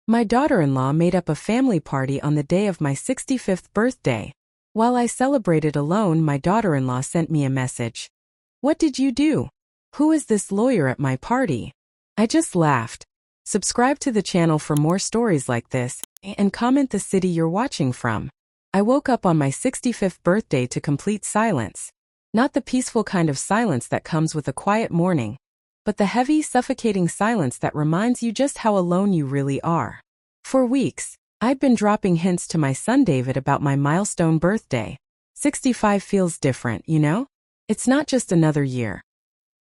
My daughter-in-law made up a family party on the day of my 65th birthday. While I celebrated alone, my daughter-in-law sent me a message. "What did you do? Who is this lawyer at my party?" I just laughed. Subscribe to the channel for more stories like this, and comment the city you're watching from. I woke up on my 65th birthday to complete silence. Not the peaceful kind of silence that comes with a quiet morning, but the heavy, suffocating silence that reminds you just how alone you really are. For weeks, I'd been dropping hints to my son David about my milestone birthday. 65 feels different, you know? It's not just another year.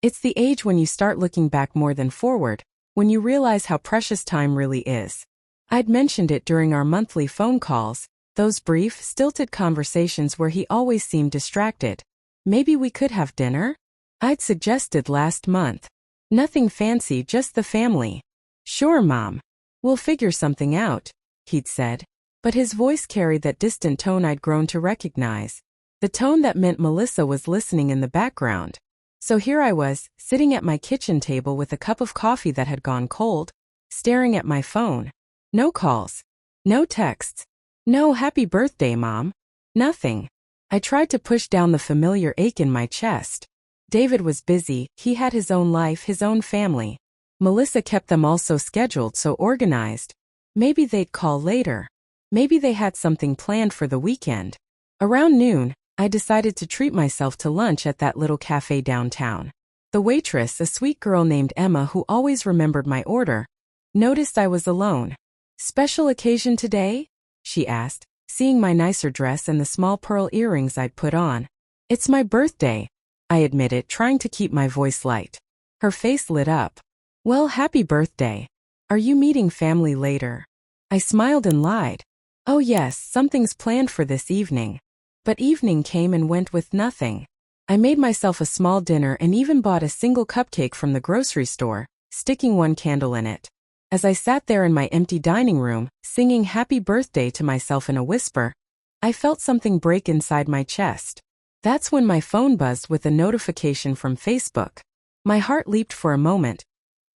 It's the age when you start looking back more than forward, when you realize how precious time really is. I'd mentioned it during our monthly phone calls, those brief, stilted conversations where he always seemed distracted. Maybe we could have dinner? I'd suggested last month. Nothing fancy, just the family. "Sure, Mom. We'll figure something out," he'd said. But his voice carried that distant tone I'd grown to recognize. The tone that meant Melissa was listening in the background. So here I was, sitting at my kitchen table with a cup of coffee that had gone cold, staring at my phone. No calls. No texts. No "Happy birthday, Mom." Nothing. I tried to push down the familiar ache in my chest. David was busy, he had his own life, his own family. Melissa kept them all so scheduled, so organized. Maybe they'd call later. Maybe they had something planned for the weekend. Around noon, I decided to treat myself to lunch at that little cafe downtown. The waitress, a sweet girl named Emma who always remembered my order, noticed I was alone. "Special occasion today?" she asked, seeing my nicer dress and the small pearl earrings I'd put on. "It's my birthday," I admitted, trying to keep my voice light. Her face lit up. "Well, happy birthday. Are you meeting family later?" I smiled and lied. "Oh yes, something's planned for this evening." But evening came and went with nothing. I made myself a small dinner and even bought a single cupcake from the grocery store, sticking one candle in it. As I sat there in my empty dining room, singing happy birthday to myself in a whisper, I felt something break inside my chest. That's when my phone buzzed with a notification from Facebook. My heart leaped for a moment.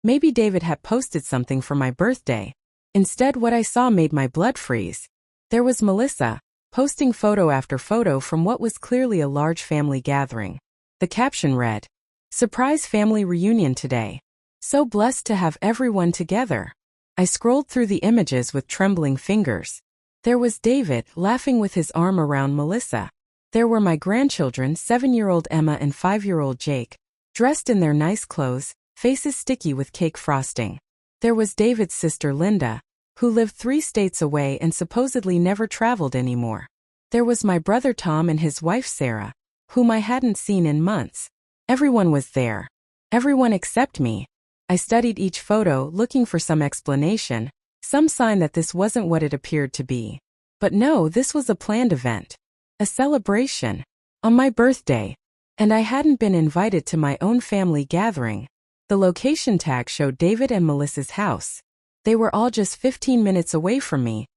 Maybe David had posted something for my birthday. Instead, what I saw made my blood freeze. There was Melissa, posting photo after photo from what was clearly a large family gathering. The caption read, "Surprise family reunion today. So blessed to have everyone together." I scrolled through the images with trembling fingers. There was David, laughing with his arm around Melissa. There were my grandchildren, 7-year-old Emma and 5-year-old Jake, dressed in their nice clothes, faces sticky with cake frosting. There was David's sister Linda, who lived 3 states away and supposedly never traveled anymore. There was my brother Tom and his wife Sarah, whom I hadn't seen in months. Everyone was there. Everyone except me. I studied each photo, looking for some explanation, some sign that this wasn't what it appeared to be. But no, this was a planned event. A celebration. On my birthday. And I hadn't been invited to my own family gathering. The location tag showed David and Melissa's house. They were all just 15 minutes away from me,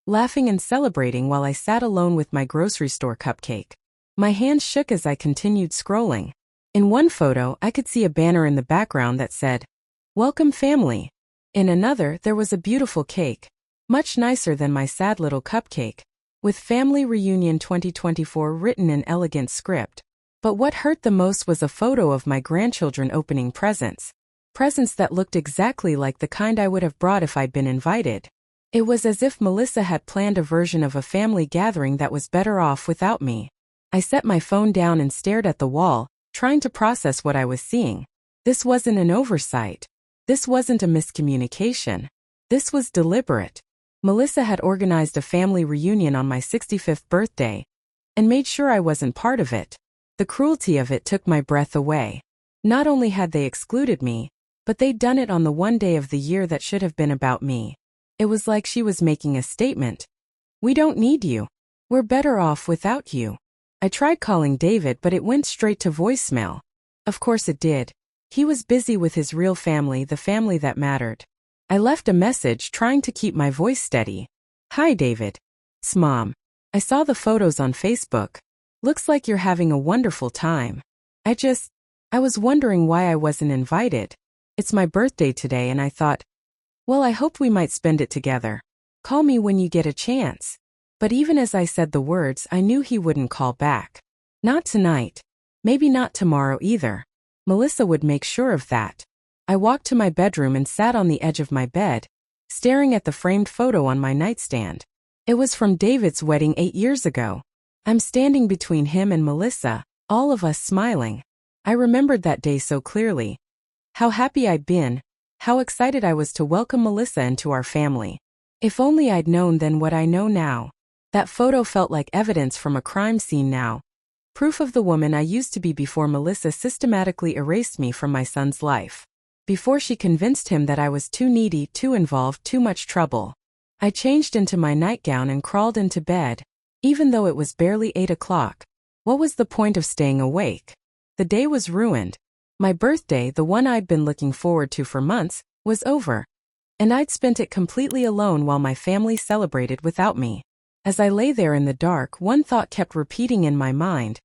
laughing and celebrating while I sat alone with my grocery store cupcake. My hands shook as I continued scrolling. In one photo, I could see a banner in the background that said, "Welcome family." In another, there was a beautiful cake, much nicer than my sad little cupcake, with Family Reunion 2024 written in elegant script. But what hurt the most was a photo of my grandchildren opening presents. Presents that looked exactly like the kind I would have brought if I'd been invited. It was as if Melissa had planned a version of a family gathering that was better off without me. I set my phone down and stared at the wall, trying to process what I was seeing. This wasn't an oversight. This wasn't a miscommunication. This was deliberate. Melissa had organized a family reunion on my 65th birthday, and made sure I wasn't part of it. The cruelty of it took my breath away. Not only had they excluded me, but they'd done it on the one day of the year that should have been about me. It was like she was making a statement. "We don't need you. We're better off without you." I tried calling David, but it went straight to voicemail. Of course it did. He was busy with his real family, the family that mattered. I left a message, trying to keep my voice steady. "Hi David. It's Mom. I saw the photos on Facebook. Looks like you're having a wonderful time. I was wondering why I wasn't invited. It's my birthday today and I thought, Well, I hoped we might spend it together. Call me when you get a chance. But even as I said the words, I knew he wouldn't call back. Not tonight. Maybe not tomorrow either. Melissa would make sure of that. I walked to my bedroom and sat on the edge of my bed, staring at the framed photo on my nightstand. It was from David's wedding 8 years ago. I'm standing between him and Melissa, all of us smiling. I remembered that day so clearly. How happy I'd been, how excited I was to welcome Melissa into our family. If only I'd known then what I know now. That photo felt like evidence from a crime scene now. Proof of the woman I used to be before Melissa systematically erased me from my son's life. Before she convinced him that I was too needy, too involved, too much trouble. I changed into my nightgown and crawled into bed, even though it was barely 8 o'clock. What was the point of staying awake? The day was ruined. My birthday, the one I'd been looking forward to for months, was over. And I'd spent it completely alone while my family celebrated without me. As I lay there in the dark, one thought kept repeating in my mind.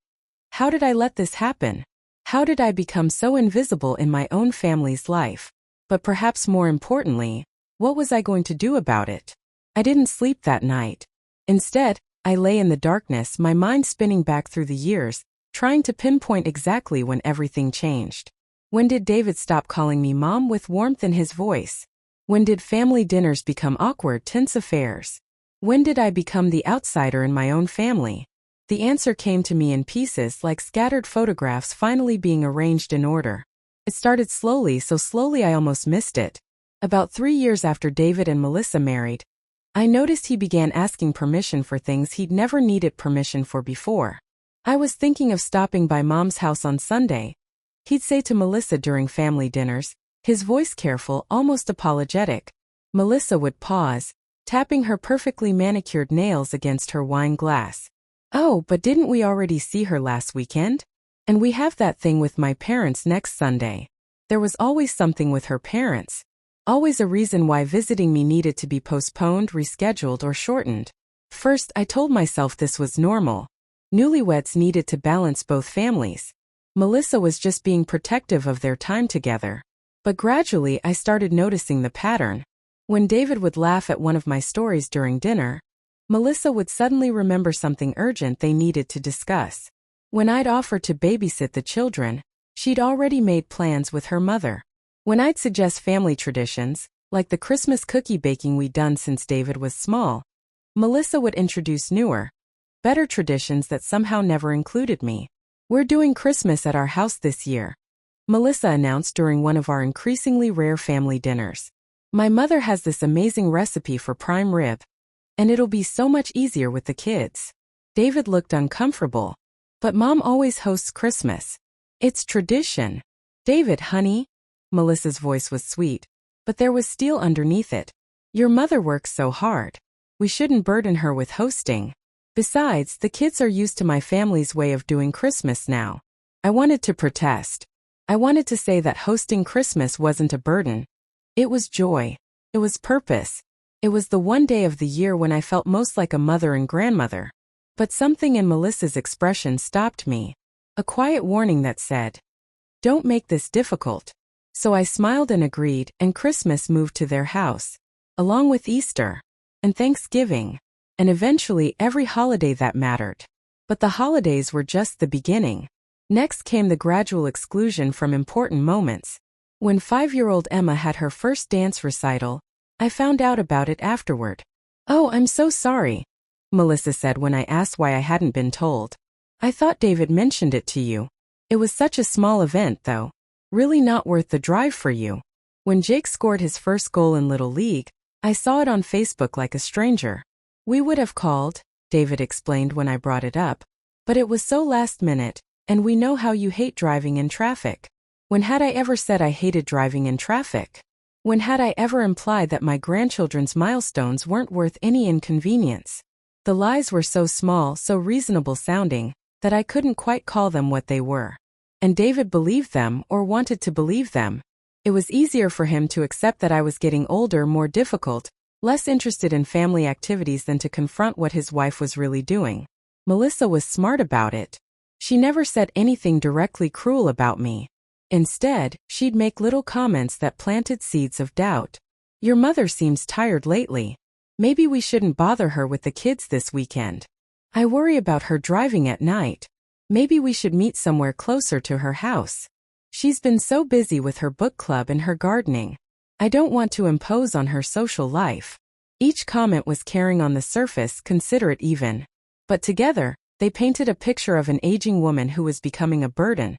How did I let this happen? How did I become so invisible in my own family's life? But perhaps more importantly, what was I going to do about it? I didn't sleep that night. Instead, I lay in the darkness, my mind spinning back through the years, trying to pinpoint exactly when everything changed. When did David stop calling me Mom with warmth in his voice? When did family dinners become awkward, tense affairs? When did I become the outsider in my own family? The answer came to me in pieces, like scattered photographs finally being arranged in order. It started slowly, so slowly I almost missed it. About 3 years after David and Melissa married, I noticed he began asking permission for things he'd never needed permission for before. I was thinking of stopping by Mom's house on Sunday. He'd say to Melissa during family dinners, his voice careful, almost apologetic. Melissa would pause, tapping her perfectly manicured nails against her wine glass. Oh, but didn't we already see her last weekend? And we have that thing with my parents next Sunday. There was always something with her parents. Always a reason why visiting me needed to be postponed, rescheduled, or shortened. First, I told myself this was normal. Newlyweds needed to balance both families. Melissa was just being protective of their time together. But gradually I started noticing the pattern. When David would laugh at one of my stories during dinner, Melissa would suddenly remember something urgent they needed to discuss. When I'd offer to babysit the children, she'd already made plans with her mother. When I'd suggest family traditions, like the Christmas cookie baking we'd done since David was small, Melissa would introduce newer, better traditions that somehow never included me. We're doing Christmas at our house this year, Melissa announced during one of our increasingly rare family dinners. My mother has this amazing recipe for prime rib, and it'll be so much easier with the kids. David looked uncomfortable. But Mom always hosts Christmas. It's tradition. David, honey. Melissa's voice was sweet, but there was steel underneath it. Your mother works so hard. We shouldn't burden her with hosting. Besides, the kids are used to my family's way of doing Christmas now. I wanted to protest. I wanted to say that hosting Christmas wasn't a burden. It was joy. It was purpose. It was the one day of the year when I felt most like a mother and grandmother. But something in Melissa's expression stopped me. A quiet warning that said, "Don't make this difficult." So I smiled and agreed, and Christmas moved to their house, along with Easter, and Thanksgiving, and eventually every holiday that mattered. But the holidays were just the beginning. Next came the gradual exclusion from important moments. When 5-year-old Emma had her first dance recital, I found out about it afterward. "Oh, I'm so sorry," Melissa said when I asked why I hadn't been told. "I thought David mentioned it to you. It was such a small event, though. Really not worth the drive for you." When Jake scored his first goal in Little League, I saw it on Facebook like a stranger. "We would have called," David explained when I brought it up, "but it was so last minute, and we know how you hate driving in traffic." When had I ever said I hated driving in traffic? When had I ever implied that my grandchildren's milestones weren't worth any inconvenience? The lies were so small, so reasonable sounding, that I couldn't quite call them what they were. And David believed them, or wanted to believe them. It was easier for him to accept that I was getting older, more difficult, less interested in family activities than to confront what his wife was really doing. Melissa was smart about it. She never said anything directly cruel about me. Instead, she'd make little comments that planted seeds of doubt. Your mother seems tired lately. Maybe we shouldn't bother her with the kids this weekend. I worry about her driving at night. Maybe we should meet somewhere closer to her house. She's been so busy with her book club and her gardening. I don't want to impose on her social life. Each comment was carrying on the surface considerate even. But together, they painted a picture of an aging woman who was becoming a burden.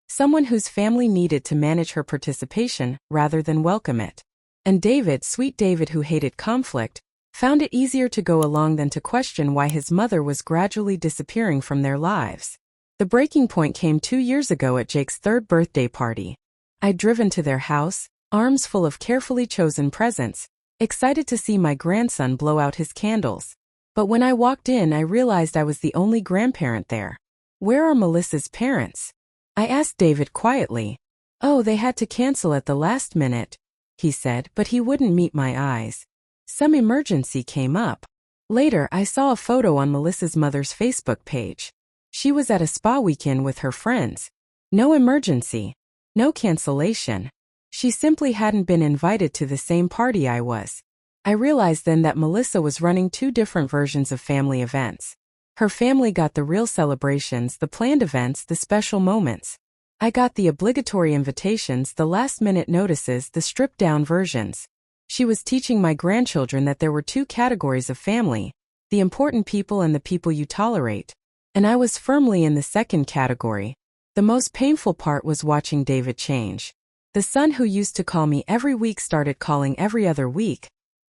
Someone whose family needed to manage her participation rather than welcome it. And David, sweet David who hated conflict, found it easier to go along than to question why his mother was gradually disappearing from their lives. The breaking point came 2 years ago at Jake's 3rd birthday party. I'd driven to their house, arms full of carefully chosen presents, excited to see my grandson blow out his candles. But when I walked in, I realized I was the only grandparent there. Where are Melissa's parents? I asked David quietly. Oh, they had to cancel at the last minute, he said, but he wouldn't meet my eyes. Some emergency came up. Later, I saw a photo on Melissa's mother's Facebook page. She was at a spa weekend with her friends. No emergency. No cancellation. She simply hadn't been invited to the same party I was. I realized then that Melissa was running 2 different versions of family events. Her family got the real celebrations, the planned events, the special moments. I got the obligatory invitations, the last-minute notices, the stripped-down versions. She was teaching my grandchildren that there were 2 categories of family, the important people and the people you tolerate. And I was firmly in the second category. The most painful part was watching David change. The son who used to call me every week started calling every other week,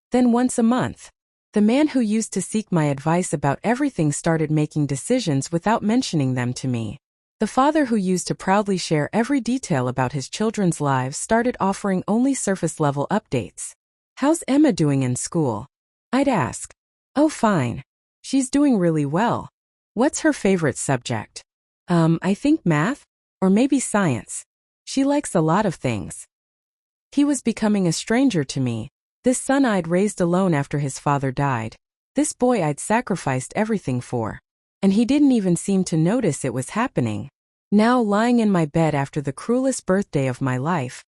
then once a month. The man who used to seek my advice about everything started making decisions without mentioning them to me. The father who used to proudly share every detail about his children's lives started offering only surface-level updates. How's Emma doing in school? I'd ask. Oh, fine. She's doing really well. What's her favorite subject? I think math? Or maybe science. She likes a lot of things. He was becoming a stranger to me. This son I'd raised alone after his father died. This boy I'd sacrificed everything for. And he didn't even seem to notice it was happening. Now, lying in my bed after the cruelest birthday of my life,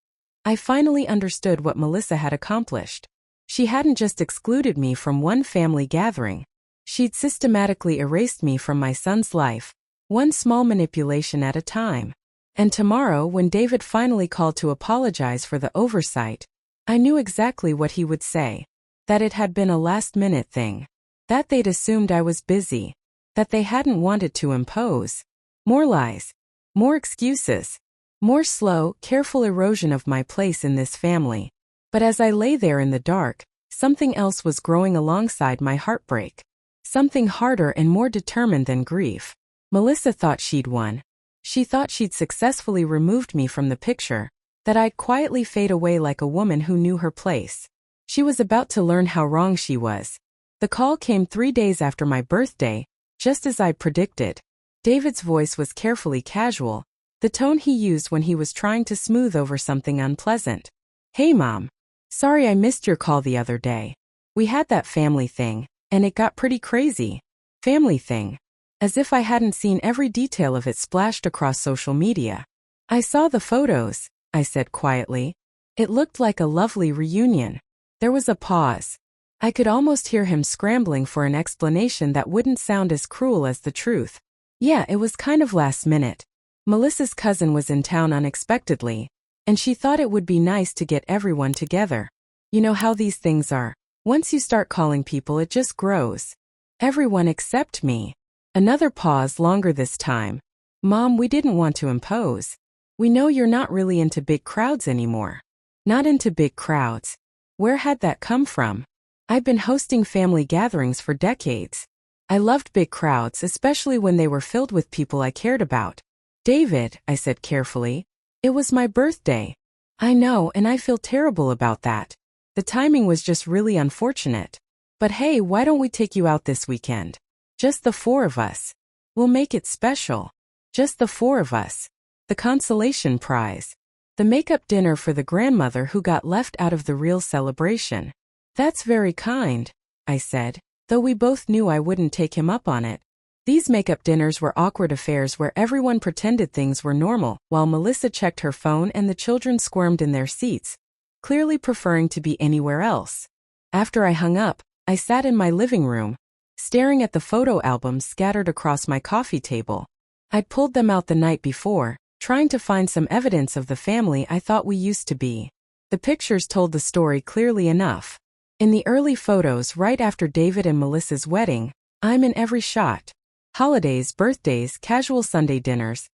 I finally understood what Melissa had accomplished. She hadn't just excluded me from one family gathering. She'd systematically erased me from my son's life, one small manipulation at a time. And tomorrow, when David finally called to apologize for the oversight, I knew exactly what he would say. That it had been a last-minute thing. That they'd assumed I was busy. That they hadn't wanted to impose. More lies. More excuses. More slow, careful erosion of my place in this family. But as I lay there in the dark, something else was growing alongside my heartbreak. Something harder and more determined than grief. Melissa thought she'd won. She thought she'd successfully removed me from the picture, that I'd quietly fade away like a woman who knew her place. She was about to learn how wrong she was. The call came 3 days after my birthday, just as I'd predicted. David's voice was carefully casual, the tone he used when he was trying to smooth over something unpleasant. Hey Mom. Sorry I missed your call the other day. We had that family thing, and it got pretty crazy. Family thing. As if I hadn't seen every detail of it splashed across social media. I saw the photos, I said quietly. It looked like a lovely reunion. There was a pause. I could almost hear him scrambling for an explanation that wouldn't sound as cruel as the truth. Yeah, it was kind of last minute. Melissa's cousin was in town unexpectedly, and she thought it would be nice to get everyone together. You know how these things are. Once you start calling people, it just grows. Everyone except me. Another pause, longer this time. Mom, we didn't want to impose. We know you're not really into big crowds anymore. Not into big crowds. Where had that come from? I've been hosting family gatherings for decades. I loved big crowds, especially when they were filled with people I cared about. David, I said carefully, it was my birthday. I know, and I feel terrible about that. The timing was just really unfortunate. But hey, why don't we take you out this weekend? Just the 4 of us. We'll make it special. Just the 4 of us. The consolation prize. The makeup dinner for the grandmother who got left out of the real celebration. That's very kind, I said, though we both knew I wouldn't take him up on it. These makeup dinners were awkward affairs where everyone pretended things were normal, while Melissa checked her phone and the children squirmed in their seats, clearly preferring to be anywhere else. After I hung up, I sat in my living room, staring at the photo albums scattered across my coffee table. I'd pulled them out the night before, trying to find some evidence of the family I thought we used to be. The pictures told the story clearly enough. In the early photos right after David and Melissa's wedding, I'm in every shot. Holidays, birthdays, casual Sunday dinners.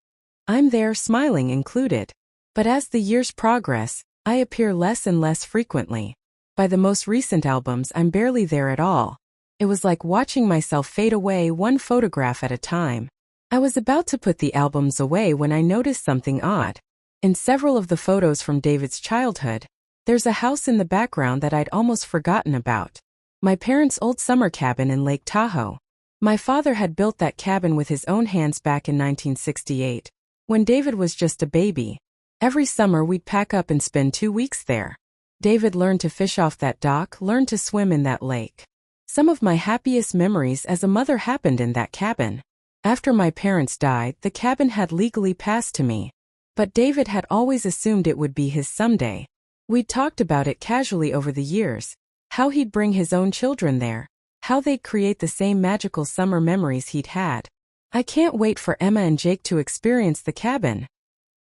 I'm there, smiling included. But as the years progress, I appear less and less frequently. By the most recent albums, I'm barely there at all. It was like watching myself fade away one photograph at a time. I was about to put the albums away when I noticed something odd. In several of the photos from David's childhood, there's a house in the background that I'd almost forgotten about. My parents' old summer cabin in Lake Tahoe. My father had built that cabin with his own hands back in 1968, when David was just a baby. Every summer we'd pack up and spend 2 weeks there. David learned to fish off that dock, learned to swim in that lake. Some of my happiest memories as a mother happened in that cabin. After my parents died, the cabin had legally passed to me. But David had always assumed it would be his someday. We'd talked about it casually over the years, how he'd bring his own children there, how they'd create the same magical summer memories he'd had. I can't wait for Emma and Jake to experience the cabin,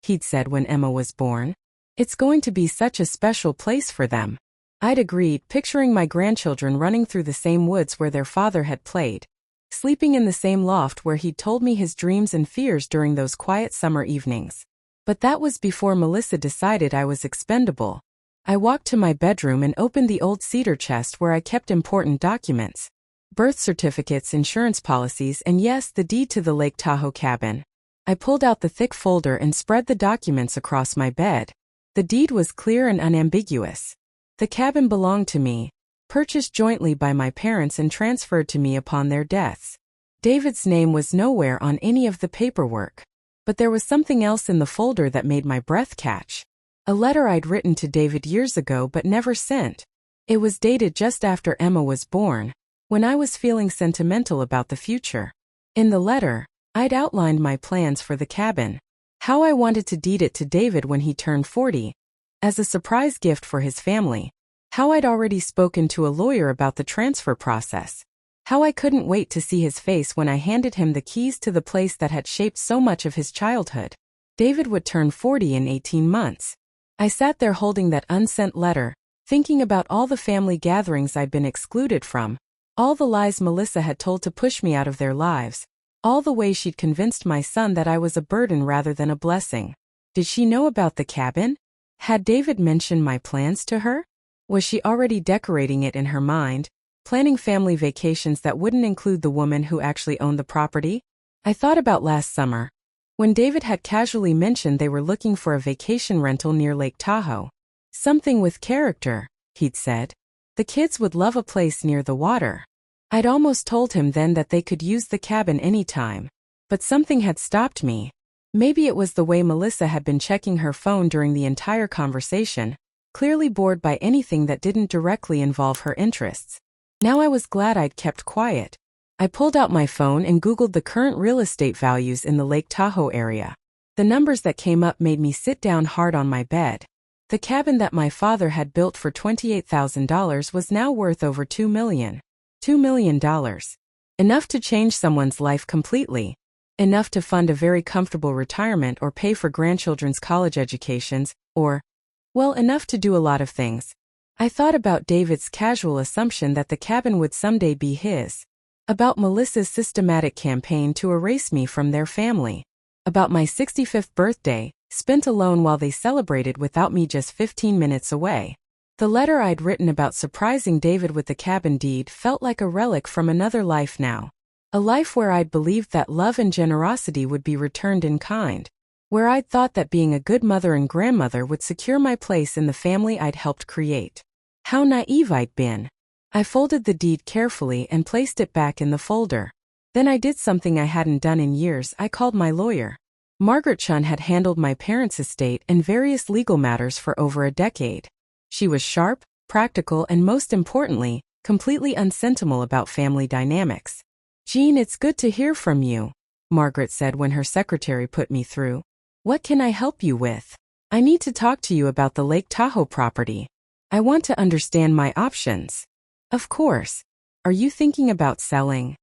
he'd said when Emma was born. It's going to be such a special place for them. I'd agreed, picturing my grandchildren running through the same woods where their father had played, sleeping in the same loft where he'd told me his dreams and fears during those quiet summer evenings. But that was before Melissa decided I was expendable. I walked to my bedroom and opened the old cedar chest where I kept important documents. Birth certificates, insurance policies, and yes, the deed to the Lake Tahoe cabin. I pulled out the thick folder and spread the documents across my bed. The deed was clear and unambiguous. The cabin belonged to me, purchased jointly by my parents and transferred to me upon their deaths. David's name was nowhere on any of the paperwork. But there was something else in the folder that made my breath catch. A letter I'd written to David years ago but never sent. It was dated just after Emma was born, when I was feeling sentimental about the future. In the letter, I'd outlined my plans for the cabin, how I wanted to deed it to David when he turned 40, as a surprise gift for his family, how I'd already spoken to a lawyer about the transfer process, how I couldn't wait to see his face when I handed him the keys to the place that had shaped so much of his childhood. David would turn 40 in 18 months. I sat there holding that unsent letter, thinking about all the family gatherings I'd been excluded from, all the lies Melissa had told to push me out of their lives, all the ways she'd convinced my son that I was a burden rather than a blessing. Did she know about the cabin? Had David mentioned my plans to her? Was she already decorating it in her mind, planning family vacations that wouldn't include the woman who actually owned the property? I thought about last summer, when David had casually mentioned they were looking for a vacation rental near Lake Tahoe. Something with character, he'd said. The kids would love a place near the water. I'd almost told him then that they could use the cabin anytime. But something had stopped me. Maybe it was the way Melissa had been checking her phone during the entire conversation, clearly bored by anything that didn't directly involve her interests. Now I was glad I'd kept quiet. I pulled out my phone and Googled the current real estate values in the Lake Tahoe area. The numbers that came up made me sit down hard on my bed. The cabin that my father had built for $28,000 was now worth over $2 million. $2 million. Enough to change someone's life completely. Enough to fund a very comfortable retirement or pay for grandchildren's college educations, or, well, enough to do a lot of things. I thought about David's casual assumption that the cabin would someday be his. About Melissa's systematic campaign to erase me from their family. About my 65th birthday, spent alone while they celebrated without me just 15 minutes away. The letter I'd written about surprising David with the cabin deed felt like a relic from another life now. A life where I'd believed that love and generosity would be returned in kind. Where I'd thought that being a good mother and grandmother would secure my place in the family I'd helped create. How naive I'd been. I folded the deed carefully and placed it back in the folder. Then I did something I hadn't done in years. I called my lawyer. Margaret Chun had handled my parents' estate and various legal matters for over a decade. She was sharp, practical, and most importantly, completely unsentimental about family dynamics. "Jean, it's good to hear from you," Margaret said when her secretary put me through. "What can I help you with?" "I need to talk to you about the Lake Tahoe property." I want to understand my options. Of course. Are you thinking about selling?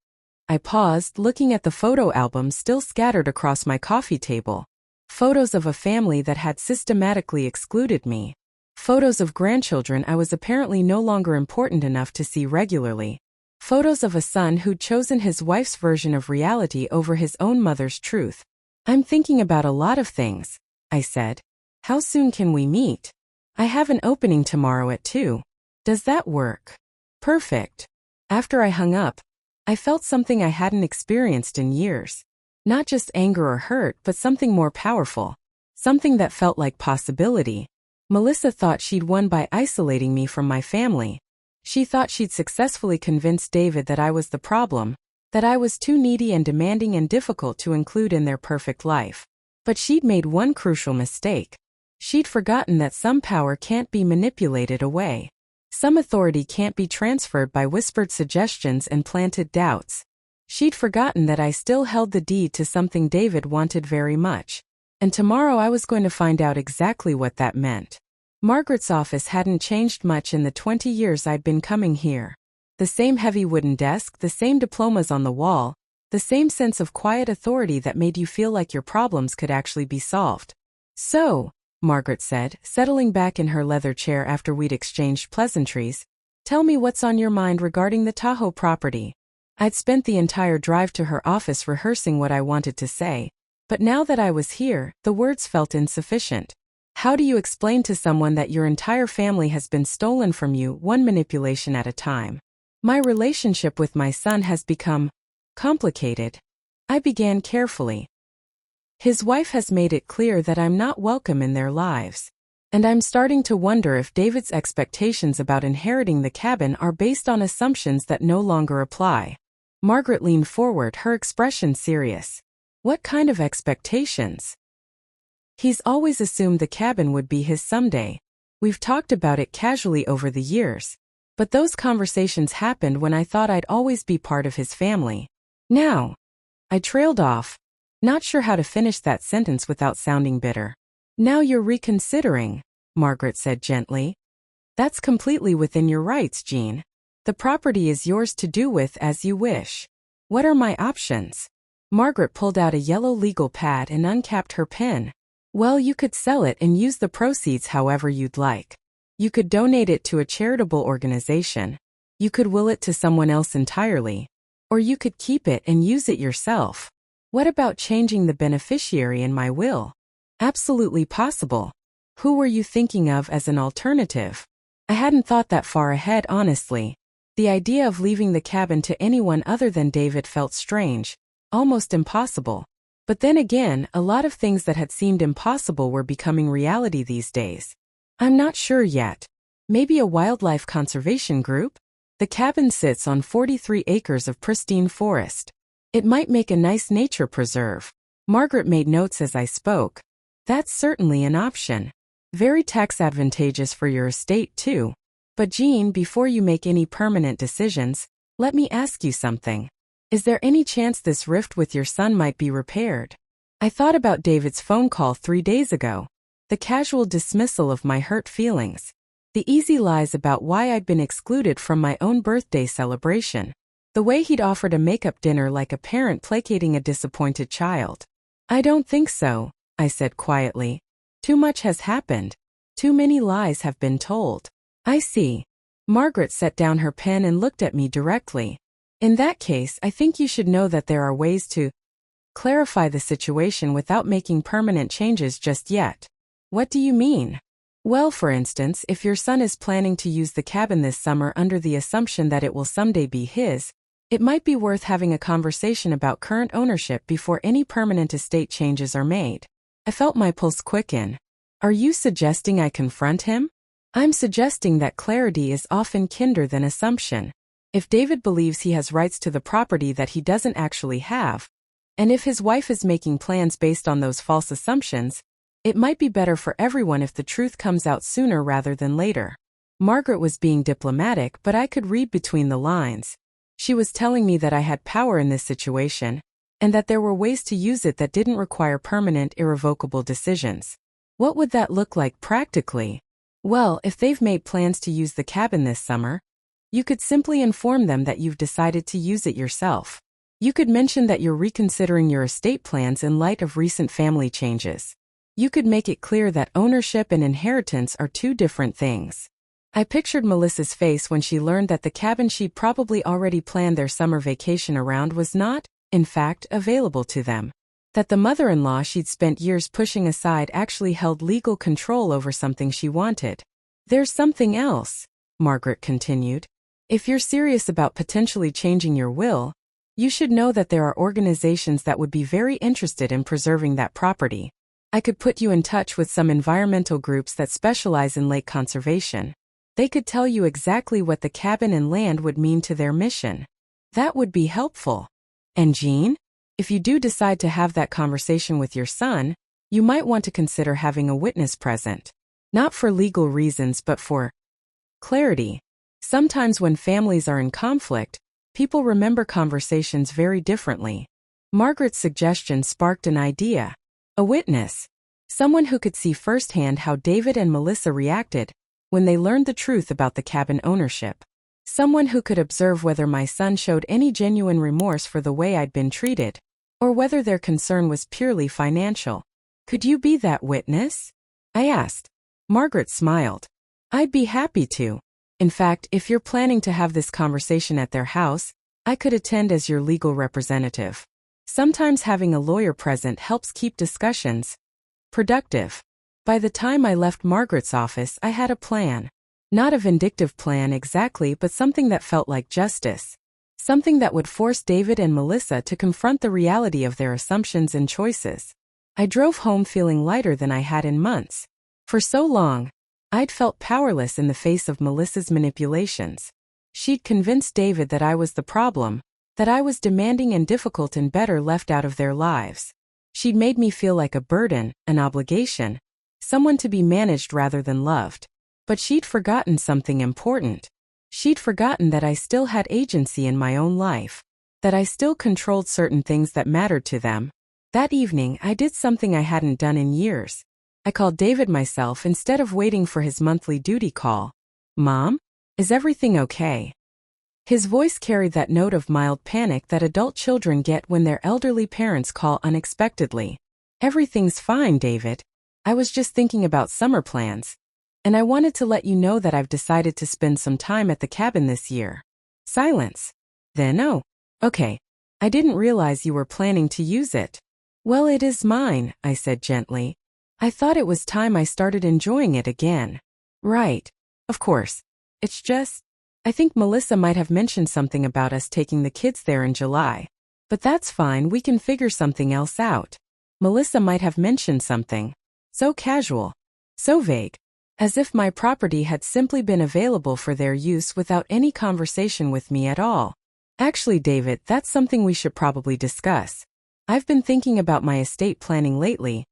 I paused, looking at the photo album still scattered across my coffee table. Photos of a family that had systematically excluded me. Photos of grandchildren I was apparently no longer important enough to see regularly. Photos of a son who'd chosen his wife's version of reality over his own mother's truth. I'm thinking about a lot of things, I said. How soon can we meet? I have an opening tomorrow at 2. Does that work? Perfect. After I hung up, I felt something I hadn't experienced in years. Not just anger or hurt, but something more powerful. Something that felt like possibility. Melissa thought she'd won by isolating me from my family. She thought she'd successfully convinced David that I was the problem, that I was too needy and demanding and difficult to include in their perfect life. But she'd made one crucial mistake. She'd forgotten that some power can't be manipulated away. Some authority can't be transferred by whispered suggestions and planted doubts. She'd forgotten that I still held the deed to something David wanted very much. And tomorrow I was going to find out exactly what that meant. Margaret's office hadn't changed much in the 20 years I'd been coming here. The same heavy wooden desk, the same diplomas on the wall, the same sense of quiet authority that made you feel like your problems could actually be solved. So, Margaret said, settling back in her leather chair after we'd exchanged pleasantries, tell me what's on your mind regarding the Tahoe property. I'd spent the entire drive to her office rehearsing what I wanted to say, but now that I was here, the words felt insufficient. How do you explain to someone that your entire family has been stolen from you, one manipulation at a time? My relationship with my son has become complicated. I began carefully. His wife has made it clear that I'm not welcome in their lives. And I'm starting to wonder if David's expectations about inheriting the cabin are based on assumptions that no longer apply. Margaret leaned forward, her expression serious. What kind of expectations? He's always assumed the cabin would be his someday. We've talked about it casually over the years. But those conversations happened when I thought I'd always be part of his family. Now. I trailed off, not sure how to finish that sentence without sounding bitter. Now you're reconsidering, Margaret said gently. That's completely within your rights, Jean. The property is yours to do with as you wish. What are my options? Margaret pulled out a yellow legal pad and uncapped her pen. Well, you could sell it and use the proceeds however you'd like. You could donate it to a charitable organization. You could will it to someone else entirely. Or you could keep it and use it yourself. What about changing the beneficiary in my will? Absolutely possible. Who were you thinking of as an alternative? I hadn't thought that far ahead, honestly. The idea of leaving the cabin to anyone other than David felt strange, almost impossible. But then again, a lot of things that had seemed impossible were becoming reality these days. I'm not sure yet. Maybe a wildlife conservation group? The cabin sits on 43 acres of pristine forest. It might make a nice nature preserve. Margaret made notes as I spoke. That's certainly an option. Very tax advantageous for your estate, too. But Jean, before you make any permanent decisions, let me ask you something. Is there any chance this rift with your son might be repaired? I thought about David's phone call 3 days ago. The casual dismissal of my hurt feelings. The easy lies about why I'd been excluded from my own birthday celebration. The way he'd offered a makeup dinner like a parent placating a disappointed child. I don't think so, I said quietly. Too much has happened. Too many lies have been told. I see. Margaret set down her pen and looked at me directly. In that case, I think you should know that there are ways to clarify the situation without making permanent changes just yet. What do you mean? Well, for instance, if your son is planning to use the cabin this summer under the assumption that it will someday be his, it might be worth having a conversation about current ownership before any permanent estate changes are made. I felt my pulse quicken. Are you suggesting I confront him? I'm suggesting that clarity is often kinder than assumption. If David believes he has rights to the property that he doesn't actually have, and if his wife is making plans based on those false assumptions, it might be better for everyone if the truth comes out sooner rather than later. Margaret was being diplomatic, but I could read between the lines. She was telling me that I had power in this situation, and that there were ways to use it that didn't require permanent, irrevocable decisions. What would that look like practically? Well, if they've made plans to use the cabin this summer, you could simply inform them that you've decided to use it yourself. You could mention that you're reconsidering your estate plans in light of recent family changes. You could make it clear that ownership and inheritance are two different things. I pictured Melissa's face when she learned that the cabin she'd probably already planned their summer vacation around was not, in fact, available to them. That the mother-in-law she'd spent years pushing aside actually held legal control over something she wanted. There's something else, Margaret continued. If you're serious about potentially changing your will, you should know that there are organizations that would be very interested in preserving that property. I could put you in touch with some environmental groups that specialize in lake conservation. They could tell you exactly what the cabin and land would mean to their mission. That would be helpful. And Jean? If you do decide to have that conversation with your son, you might want to consider having a witness present. Not for legal reasons but for clarity. Sometimes when families are in conflict, people remember conversations very differently. Margaret's suggestion sparked an idea. A witness. Someone who could see firsthand how David and Melissa reacted when they learned the truth about the cabin ownership. Someone who could observe whether my son showed any genuine remorse for the way I'd been treated, or whether their concern was purely financial. Could you be that witness? I asked. Margaret smiled. I'd be happy to. In fact, if you're planning to have this conversation at their house, I could attend as your legal representative. Sometimes having a lawyer present helps keep discussions productive. By the time I left Margaret's office, I had a plan. Not a vindictive plan exactly, but something that felt like justice. Something that would force David and Melissa to confront the reality of their assumptions and choices. I drove home feeling lighter than I had in months. For so long, I'd felt powerless in the face of Melissa's manipulations. She'd convinced David that I was the problem, that I was demanding and difficult and better left out of their lives. She'd made me feel like a burden, an obligation, someone to be managed rather than loved. But she'd forgotten something important. She'd forgotten that I still had agency in my own life, that I still controlled certain things that mattered to them. That evening, I did something I hadn't done in years. I called David myself instead of waiting for his monthly duty call. Mom? Is everything okay? His voice carried that note of mild panic that adult children get when their elderly parents call unexpectedly. Everything's fine, David. I was just thinking about summer plans. And I wanted to let you know that I've decided to spend some time at the cabin this year. Silence. Then, oh, okay. I didn't realize you were planning to use it. Well, it is mine, I said gently. I thought it was time I started enjoying it again. Right. Of course. It's just, I think Melissa might have mentioned something about us taking the kids there in July. But that's fine, we can figure something else out. Melissa might have mentioned something. So casual. So vague. As if my property had simply been available for their use without any conversation with me at all. Actually, David, that's something we should probably discuss. I've been thinking about my estate planning lately,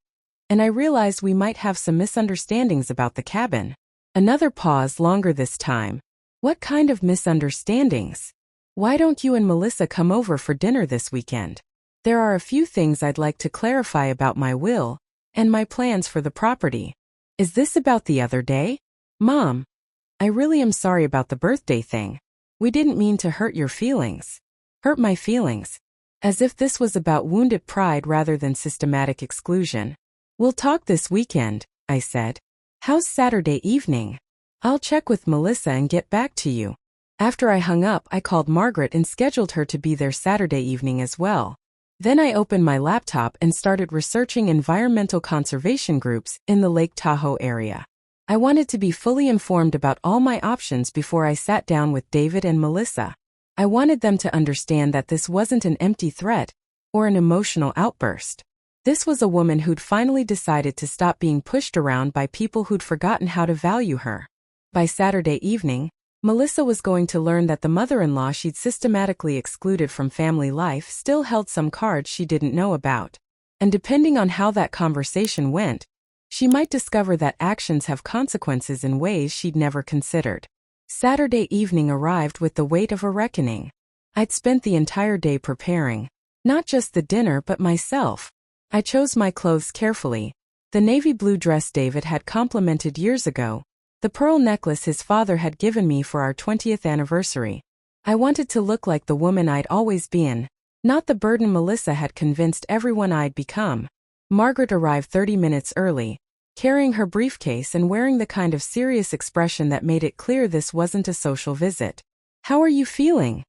and I realized we might have some misunderstandings about the cabin. Another pause, longer this time. What kind of misunderstandings? Why don't you and Melissa come over for dinner this weekend? There are a few things I'd like to clarify about my will and my plans for the property. Is this about the other day? Mom, I really am sorry about the birthday thing. We didn't mean to hurt your feelings. Hurt my feelings. As if this was about wounded pride rather than systematic exclusion. We'll talk this weekend, I said. How's Saturday evening? I'll check with Melissa and get back to you. After I hung up, I called Margaret and scheduled her to be there Saturday evening as well. Then I opened my laptop and started researching environmental conservation groups in the Lake Tahoe area. I wanted to be fully informed about all my options before I sat down with David and Melissa. I wanted them to understand that this wasn't an empty threat or an emotional outburst. This was a woman who'd finally decided to stop being pushed around by people who'd forgotten how to value her. By Saturday evening, Melissa was going to learn that the mother-in-law she'd systematically excluded from family life still held some cards she didn't know about. And depending on how that conversation went, she might discover that actions have consequences in ways she'd never considered. Saturday evening arrived with the weight of a reckoning. I'd spent the entire day preparing, not just the dinner but myself. I chose my clothes carefully. The navy blue dress David had complimented years ago, The pearl necklace his father had given me for our 20th anniversary. I wanted to look like the woman I'd always been, not the burden Melissa had convinced everyone I'd become. Margaret arrived 30 minutes early, carrying her briefcase and wearing the kind of serious expression that made it clear this wasn't a social visit. "How are you feeling?"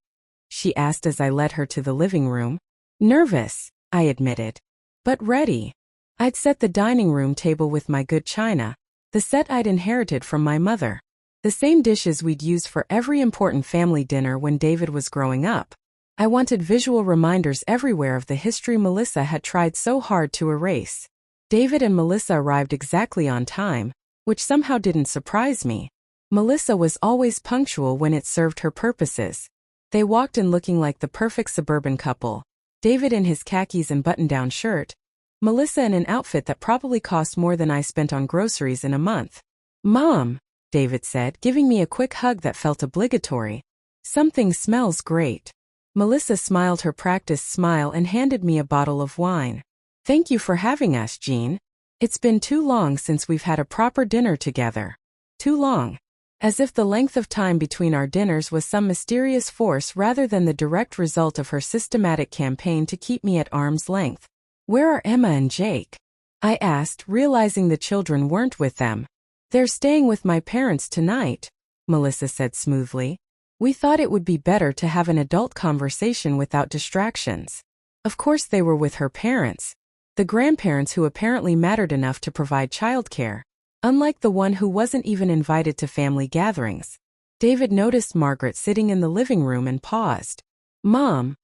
she asked as I led her to the living room. "Nervous," I admitted, "but ready." I'd set the dining room table with my good china, the set I'd inherited from my mother. The same dishes we'd used for every important family dinner when David was growing up. I wanted visual reminders everywhere of the history Melissa had tried so hard to erase. David and Melissa arrived exactly on time, which somehow didn't surprise me. Melissa was always punctual when it served her purposes. They walked in looking like the perfect suburban couple, David in his khakis and button-down shirt, Melissa in an outfit that probably cost more than I spent on groceries in a month. "Mom," David said, giving me a quick hug that felt obligatory. "Something smells great." Melissa smiled her practiced smile and handed me a bottle of wine. "Thank you for having us, Jean. It's been too long since we've had a proper dinner together." Too long. As if the length of time between our dinners was some mysterious force rather than the direct result of her systematic campaign to keep me at arm's length. "Where are Emma and Jake?" I asked, realizing the children weren't with them. "They're staying with my parents tonight," Melissa said smoothly. "We thought it would be better to have an adult conversation without distractions." Of course they were with her parents, the grandparents who apparently mattered enough to provide childcare, unlike the one who wasn't even invited to family gatherings. David noticed Margaret sitting in the living room and paused. "Mom,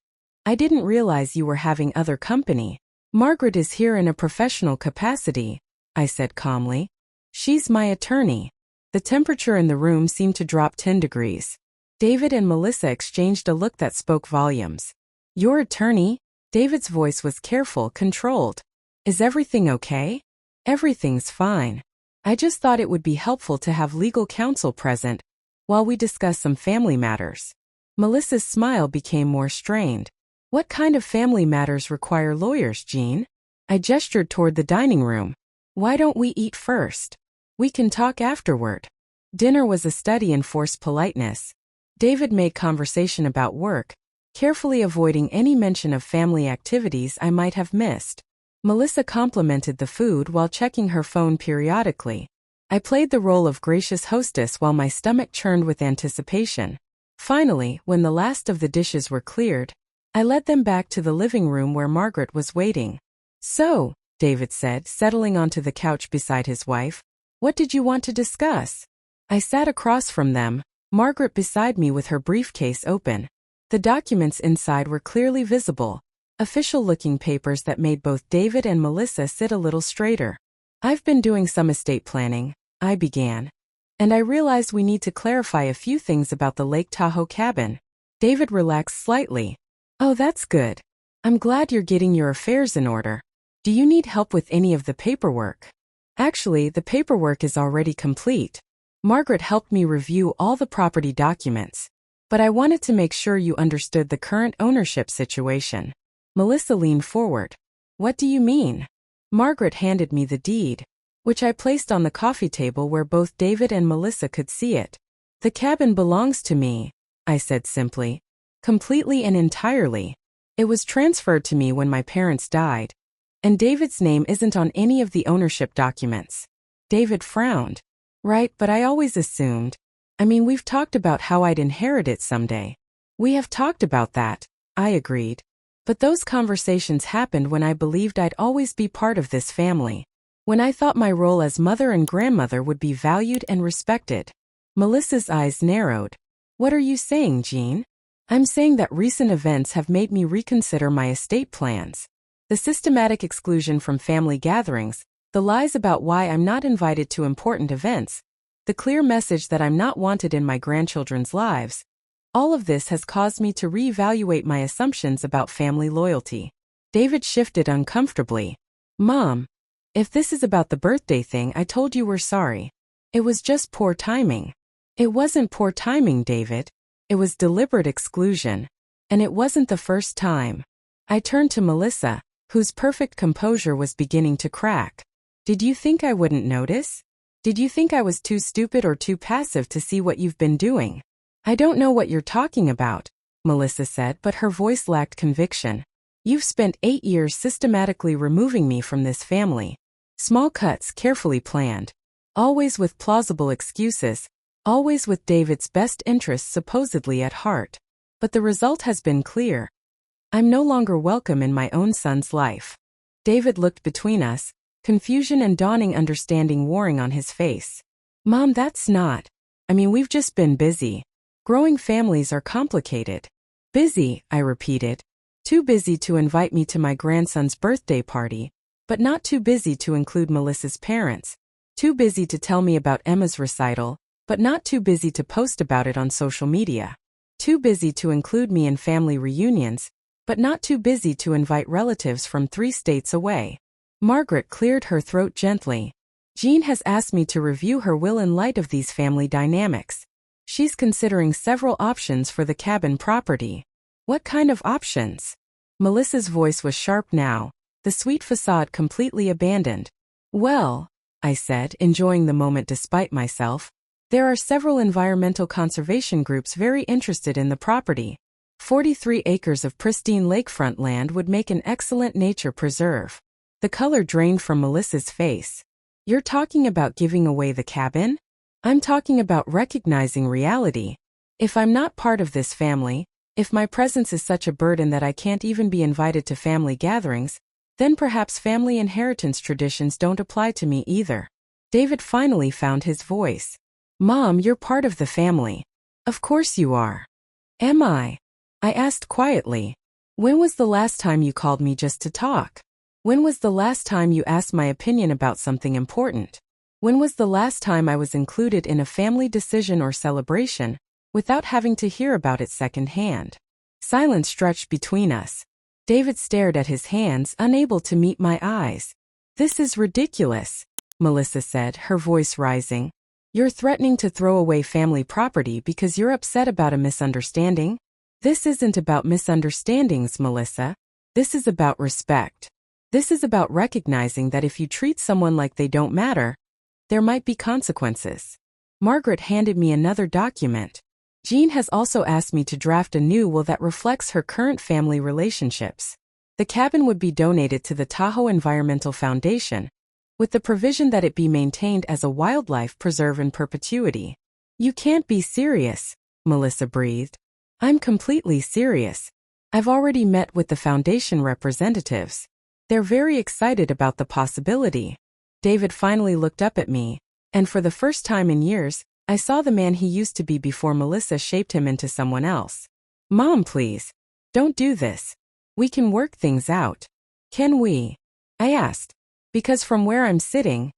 I didn't realize you were having other company." "Margaret is here in a professional capacity," I said calmly. "She's my attorney." The temperature in the room seemed to drop 10 degrees. David and Melissa exchanged a look that spoke volumes. "Your attorney?" David's voice was careful, controlled. "Is everything okay?" "Everything's fine. I just thought it would be helpful to have legal counsel present while we discuss some family matters." Melissa's smile became more strained. "What kind of family matters require lawyers, Jean?" I gestured toward the dining room. "Why don't we eat first? We can talk afterward." Dinner was a study in forced politeness. David made conversation about work, carefully avoiding any mention of family activities I might have missed. Melissa complimented the food while checking her phone periodically. I played the role of gracious hostess while my stomach churned with anticipation. Finally, when the last of the dishes were cleared, I led them back to the living room where Margaret was waiting. "So," David said, settling onto the couch beside his wife, "what did you want to discuss?" I sat across from them, Margaret beside me with her briefcase open. The documents inside were clearly visible, official-looking papers that made both David and Melissa sit a little straighter. "I've been doing some estate planning," I began, "and I realized we need to clarify a few things about the Lake Tahoe cabin." David relaxed slightly. "Oh, that's good. I'm glad you're getting your affairs in order. Do you need help with any of the paperwork?" "Actually, the paperwork is already complete. Margaret helped me review all the property documents, but I wanted to make sure you understood the current ownership situation." Melissa leaned forward. "What do you mean?" Margaret handed me the deed, which I placed on the coffee table where both David and Melissa could see it. "The cabin belongs to me," I said simply. "Completely and entirely. It was transferred to me when my parents died, and David's name isn't on any of the ownership documents." David frowned. "Right, but I always assumed. I mean, we've talked about how I'd inherit it someday." "We have talked about that," I agreed. "But those conversations happened when I believed I'd always be part of this family, when I thought my role as mother and grandmother would be valued and respected." Melissa's eyes narrowed. "What are you saying, Jean?" "I'm saying that recent events have made me reconsider my estate plans. The systematic exclusion from family gatherings, the lies about why I'm not invited to important events, the clear message that I'm not wanted in my grandchildren's lives, all of this has caused me to reevaluate my assumptions about family loyalty." David shifted uncomfortably. "Mom, if this is about the birthday thing, I told you we're sorry. It was just poor timing." "It wasn't poor timing, David. It was deliberate exclusion. And it wasn't the first time." I turned to Melissa, whose perfect composure was beginning to crack. "Did you think I wouldn't notice?" Did you think I was too stupid or too passive to see what you've been doing? I don't know what you're talking about, Melissa said, but her voice lacked conviction. You've spent 8 years systematically removing me from this family. Small cuts carefully planned. Always with plausible excuses. Always with David's best interests supposedly at heart. But the result has been clear. I'm no longer welcome in my own son's life. David looked between us, confusion and dawning understanding warring on his face. Mom, that's not. We've just been busy. Growing families are complicated. Busy, I repeated. Too busy to invite me to my grandson's birthday party, but not too busy to include Melissa's parents. Too busy to tell me about Emma's recital, but not too busy to post about it on social media. Too busy to include me in family reunions, but not too busy to invite relatives from 3 states away. Margaret cleared her throat gently. Jean has asked me to review her will in light of these family dynamics. She's considering several options for the cabin property. What kind of options? Melissa's voice was sharp now, the sweet facade completely abandoned. Well, I said, enjoying the moment despite myself, there are several environmental conservation groups very interested in the property. 43 acres of pristine lakefront land would make an excellent nature preserve. The color drained from Melissa's face. You're talking about giving away the cabin? I'm talking about recognizing reality. If I'm not part of this family, if my presence is such a burden that I can't even be invited to family gatherings, then perhaps family inheritance traditions don't apply to me either. David finally found his voice. Mom, you're part of the family. Of course you are. Am I? I asked quietly. When was the last time you called me just to talk? When was the last time you asked my opinion about something important? When was the last time I was included in a family decision or celebration, without having to hear about it secondhand? Silence stretched between us. David stared at his hands, unable to meet my eyes. This is ridiculous, Melissa said, her voice rising. You're threatening to throw away family property because you're upset about a misunderstanding? This isn't about misunderstandings, Melissa. This is about respect. This is about recognizing that if you treat someone like they don't matter, there might be consequences. Margaret handed me another document. Jean has also asked me to draft a new will that reflects her current family relationships. The cabin would be donated to the Tahoe Environmental Foundation, with the provision that it be maintained as a wildlife preserve in perpetuity. You can't be serious, Melissa breathed. I'm completely serious. I've already met with the foundation representatives. They're very excited about the possibility. David finally looked up at me, and for the first time in years, I saw the man he used to be before Melissa shaped him into someone else. Mom, please. Don't do this. We can work things out. Can we? I asked. Because from where I'm sitting,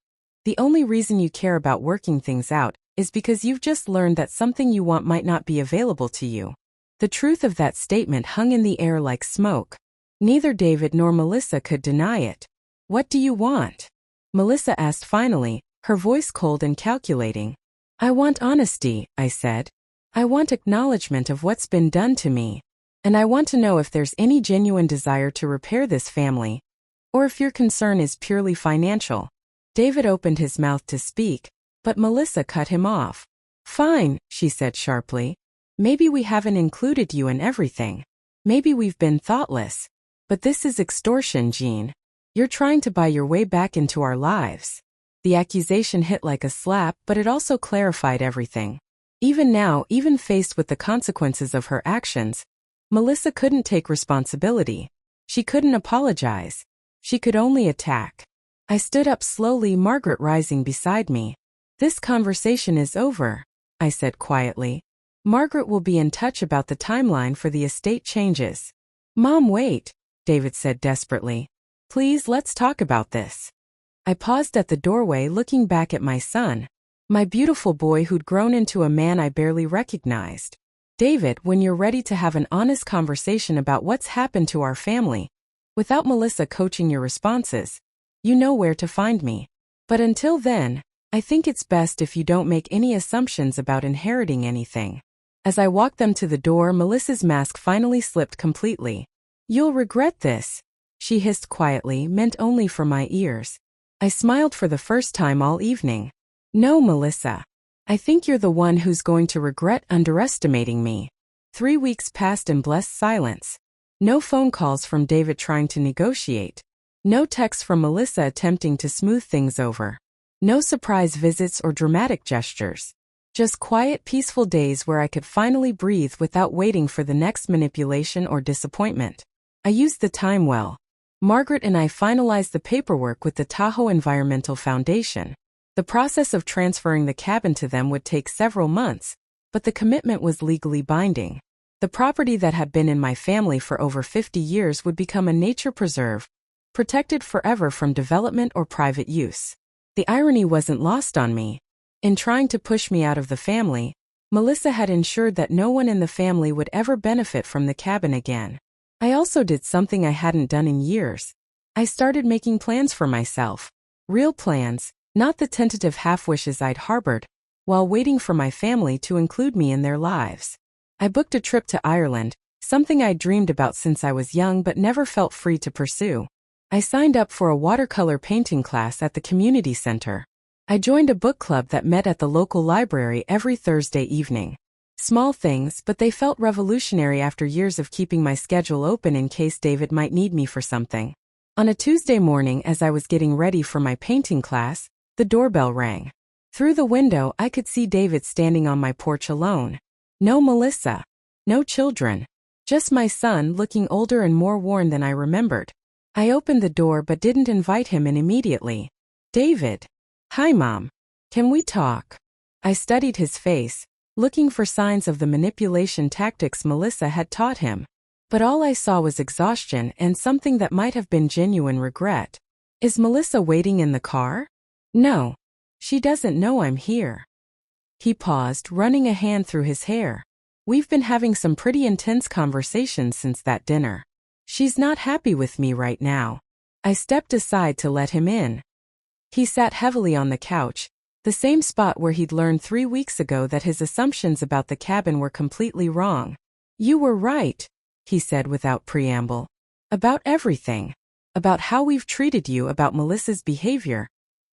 the only reason you care about working things out is because you've just learned that something you want might not be available to you. The truth of that statement hung in the air like smoke. Neither David nor Melissa could deny it. What do you want? Melissa asked finally, her voice cold and calculating. I want honesty, I said. I want acknowledgement of what's been done to me. And I want to know if there's any genuine desire to repair this family, or if your concern is purely financial. David opened his mouth to speak, but Melissa cut him off. Fine, she said sharply. Maybe we haven't included you in everything. Maybe we've been thoughtless. But this is extortion, Jean. You're trying to buy your way back into our lives. The accusation hit like a slap, but it also clarified everything. Even now, even faced with the consequences of her actions, Melissa couldn't take responsibility. She couldn't apologize. She could only attack. I stood up slowly, Margaret rising beside me. This conversation is over, I said quietly. Margaret will be in touch about the timeline for the estate changes. Mom, wait, David said desperately. Please, let's talk about this. I paused at the doorway, looking back at my son, my beautiful boy who'd grown into a man I barely recognized. David, when you're ready to have an honest conversation about what's happened to our family, without Melissa coaching your responses, you know where to find me. But until then, I think it's best if you don't make any assumptions about inheriting anything. As I walked them to the door, Melissa's mask finally slipped completely. You'll regret this, she hissed quietly, meant only for my ears. I smiled for the first time all evening. No, Melissa. I think you're the one who's going to regret underestimating me. 3 weeks passed in blessed silence. No phone calls from David trying to negotiate. No texts from Melissa attempting to smooth things over. No surprise visits or dramatic gestures. Just quiet, peaceful days where I could finally breathe without waiting for the next manipulation or disappointment. I used the time well. Margaret and I finalized the paperwork with the Tahoe Environmental Foundation. The process of transferring the cabin to them would take several months, but the commitment was legally binding. The property that had been in my family for over 50 years would become a nature preserve, protected forever from development or private use. The irony wasn't lost on me. In trying to push me out of the family, Melissa had ensured that no one in the family would ever benefit from the cabin again. I also did something I hadn't done in years. I started making plans for myself. Real plans, not the tentative half-wishes I'd harbored, while waiting for my family to include me in their lives. I booked a trip to Ireland, something I'd dreamed about since I was young but never felt free to pursue. I signed up for a watercolor painting class at the community center. I joined a book club that met at the local library every Thursday evening. Small things, but they felt revolutionary after years of keeping my schedule open in case David might need me for something. On a Tuesday morning, as I was getting ready for my painting class, the doorbell rang. Through the window, I could see David standing on my porch alone. No Melissa. No children. Just my son, looking older and more worn than I remembered. I opened the door but didn't invite him in immediately. David. Hi, Mom. Can we talk? I studied his face, looking for signs of the manipulation tactics Melissa had taught him. But all I saw was exhaustion and something that might have been genuine regret. Is Melissa waiting in the car? No. She doesn't know I'm here. He paused, running a hand through his hair. We've been having some pretty intense conversations since that dinner. She's not happy with me right now. I stepped aside to let him in. He sat heavily on the couch, the same spot where he'd learned 3 weeks ago that his assumptions about the cabin were completely wrong. You were right, he said without preamble. About everything. About how we've treated you, about Melissa's behavior.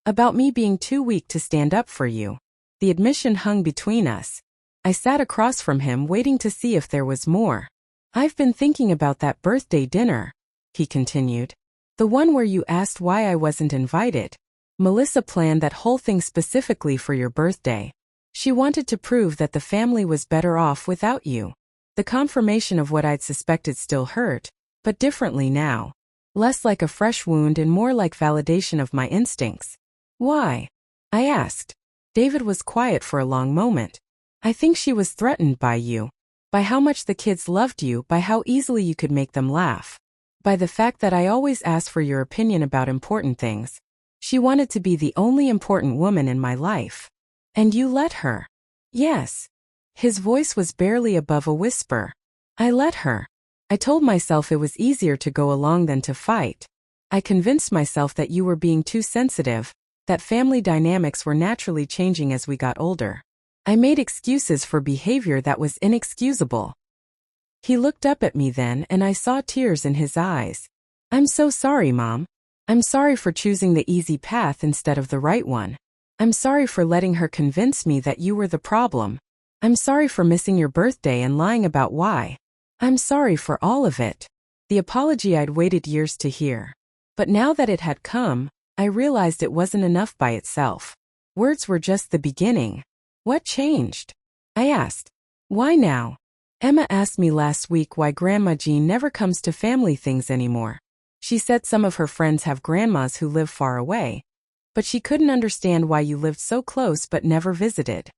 About me being too weak to stand up for you. The admission hung between us. I sat across from him waiting to see if there was more. I've been thinking about that birthday dinner, he continued. The one where you asked why I wasn't invited. Melissa planned that whole thing specifically for your birthday. She wanted to prove that the family was better off without you. The confirmation of what I'd suspected still hurt, but differently now. Less like a fresh wound and more like validation of my instincts. Why? I asked. David was quiet for a long moment. I think she was threatened by you. By how much the kids loved you, by how easily you could make them laugh. By the fact that I always asked for your opinion about important things. She wanted to be the only important woman in my life. And you let her. Yes. His voice was barely above a whisper. I let her. I told myself it was easier to go along than to fight. I convinced myself that you were being too sensitive, that family dynamics were naturally changing as we got older. I made excuses for behavior that was inexcusable. He looked up at me then and I saw tears in his eyes. I'm so sorry, Mom. I'm sorry for choosing the easy path instead of the right one. I'm sorry for letting her convince me that you were the problem. I'm sorry for missing your birthday and lying about why. I'm sorry for all of it. The apology I'd waited years to hear. But now that it had come, I realized it wasn't enough by itself. Words were just the beginning. What changed? I asked. Why now? Emma asked me last week why Grandma Jean never comes to family things anymore. She said some of her friends have grandmas who live far away, but she couldn't understand why you lived so close but never visited.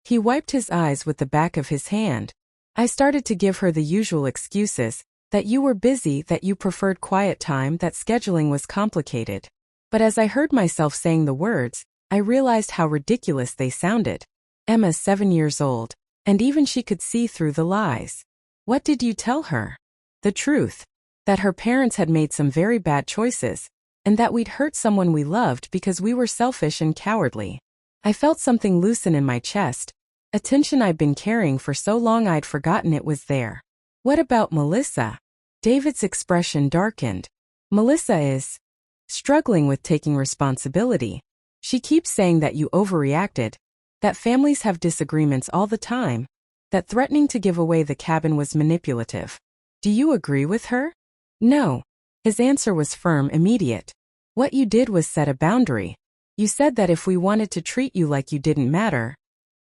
He wiped his eyes with the back of his hand. I started to give her the usual excuses, that you were busy, that you preferred quiet time, that scheduling was complicated. But as I heard myself saying the words, I realized how ridiculous they sounded. Emma's 7 years old, and even she could see through the lies. What did you tell her? The truth. That her parents had made some very bad choices, and that we'd hurt someone we loved because we were selfish and cowardly. I felt something loosen in my chest, a tension I'd been carrying for so long I'd forgotten it was there. What about Melissa? David's expression darkened. Melissa is struggling with taking responsibility. She keeps saying that you overreacted, that families have disagreements all the time, that threatening to give away the cabin was manipulative. Do you agree with her? No. His answer was firm, immediate. What you did was set a boundary. You said that if we wanted to treat you like you didn't matter,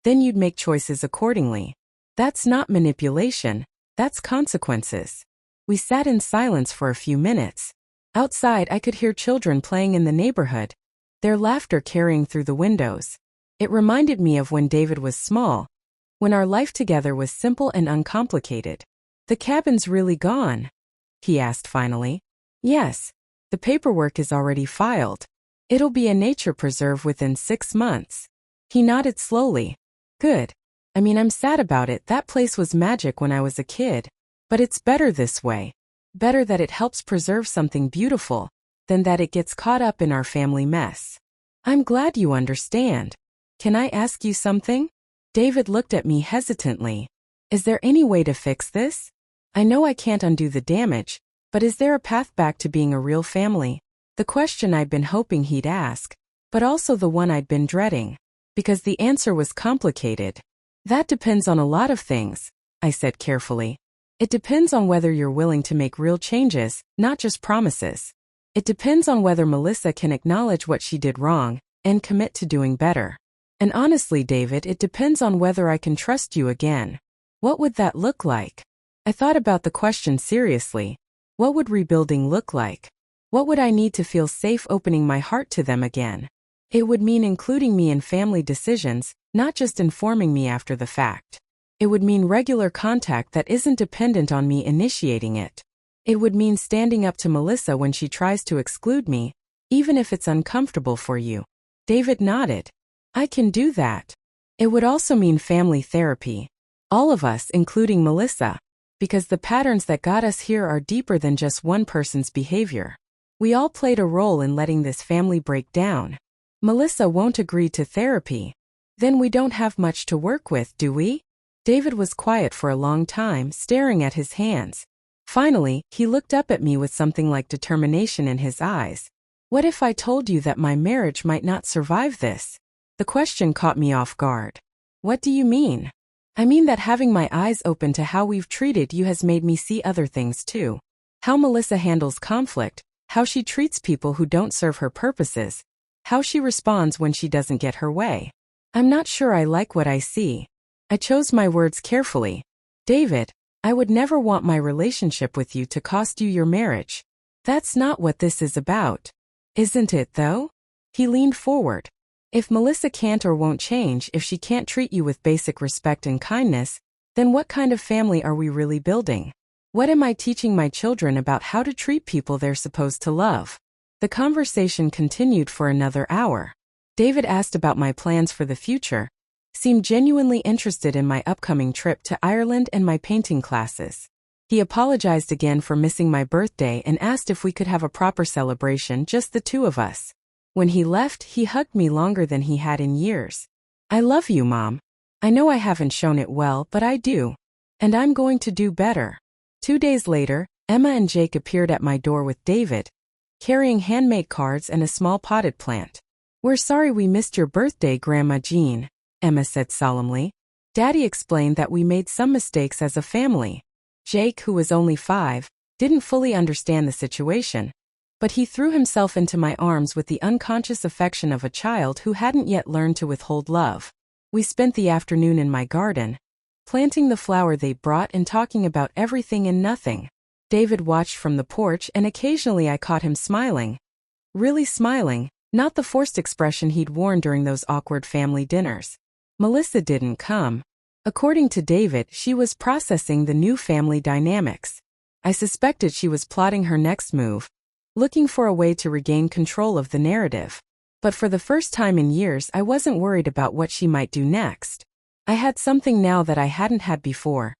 then you'd make choices accordingly. That's not manipulation, that's consequences. We sat in silence for a few minutes. Outside, I could hear children playing in the neighborhood, their laughter carrying through the windows. It reminded me of when David was small, when our life together was simple and uncomplicated. The cabin's really gone? He asked finally. Yes. The paperwork is already filed. It'll be a nature preserve within 6 months. He nodded slowly. Good. I mean, I'm sad about it. That place was magic when I was a kid. But it's better this way. Better that it helps preserve something beautiful than that it gets caught up in our family mess. I'm glad you understand. Can I ask you something? David looked at me hesitantly. Is there any way to fix this? I know I can't undo the damage, but is there a path back to being a real family? The question I'd been hoping he'd ask, but also the one I'd been dreading, because the answer was complicated. That depends on a lot of things, I said carefully. It depends on whether you're willing to make real changes, not just promises. It depends on whether Melissa can acknowledge what she did wrong and commit to doing better. And honestly, David, it depends on whether I can trust you again. What would that look like? I thought about the question seriously. What would rebuilding look like? What would I need to feel safe opening my heart to them again? It would mean including me in family decisions, not just informing me after the fact. It would mean regular contact that isn't dependent on me initiating it. It would mean standing up to Melissa when she tries to exclude me, even if it's uncomfortable for you. David nodded. I can do that. It would also mean family therapy. All of us, including Melissa. Because the patterns that got us here are deeper than just one person's behavior. We all played a role in letting this family break down. Melissa won't agree to therapy. Then we don't have much to work with, do we? David was quiet for a long time, staring at his hands. Finally, he looked up at me with something like determination in his eyes. What if I told you that my marriage might not survive this? The question caught me off guard. What do you mean? I mean that having my eyes open to how we've treated you has made me see other things too. How Melissa handles conflict, how she treats people who don't serve her purposes, how she responds when she doesn't get her way. I'm not sure I like what I see. I chose my words carefully. David, I would never want my relationship with you to cost you your marriage. That's not what this is about. Isn't it, though? He leaned forward. If Melissa can't or won't change, if she can't treat you with basic respect and kindness, then what kind of family are we really building? What am I teaching my children about how to treat people they're supposed to love? The conversation continued for another hour. David asked about my plans for the future, seemed genuinely interested in my upcoming trip to Ireland and my painting classes. He apologized again for missing my birthday and asked if we could have a proper celebration, just the two of us. When he left, he hugged me longer than he had in years. I love you, Mom. I know I haven't shown it well, but I do. And I'm going to do better. 2 days later, Emma and Jake appeared at my door with David, carrying handmade cards and a small potted plant. We're sorry we missed your birthday, Grandma Jean, Emma said solemnly. Daddy explained that we made some mistakes as a family. Jake, who was only 5, didn't fully understand the situation, but he threw himself into my arms with the unconscious affection of a child who hadn't yet learned to withhold love. We spent the afternoon in my garden, planting the flower they brought and talking about everything and nothing. David watched from the porch and occasionally I caught him smiling. Really smiling, not the forced expression he'd worn during those awkward family dinners. Melissa didn't come. According to David, she was processing the new family dynamics. I suspected she was plotting her next move, looking for a way to regain control of the narrative. But for the first time in years, I wasn't worried about what she might do next. I had something now that I hadn't had before.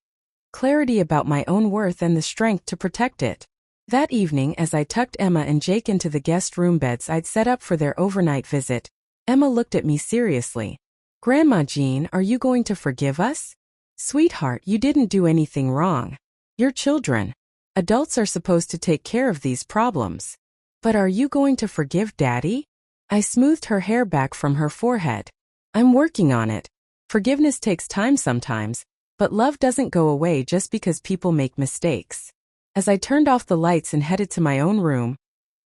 Clarity about my own worth and the strength to protect it. That evening, as I tucked Emma and Jake into the guest room beds I'd set up for their overnight visit, Emma looked at me seriously. Grandma Jean, are you going to forgive us? Sweetheart, you didn't do anything wrong. You're children. Adults are supposed to take care of these problems. But are you going to forgive Daddy? I smoothed her hair back from her forehead. I'm working on it. Forgiveness takes time sometimes, but love doesn't go away just because people make mistakes. As I turned off the lights and headed to my own room,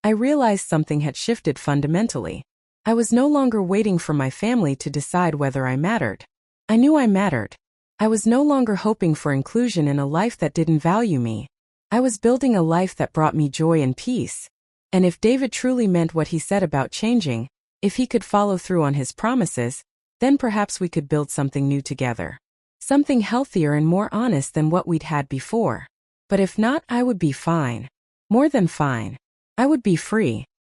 I realized something had shifted fundamentally. I was no longer waiting for my family to decide whether I mattered. I knew I mattered. I was no longer hoping for inclusion in a life that didn't value me. I was building a life that brought me joy and peace. And if David truly meant what he said about changing, if he could follow through on his promises, then perhaps we could build something new together. Something healthier and more honest than what we'd had before. But if not, I would be fine. More than fine. I would be free.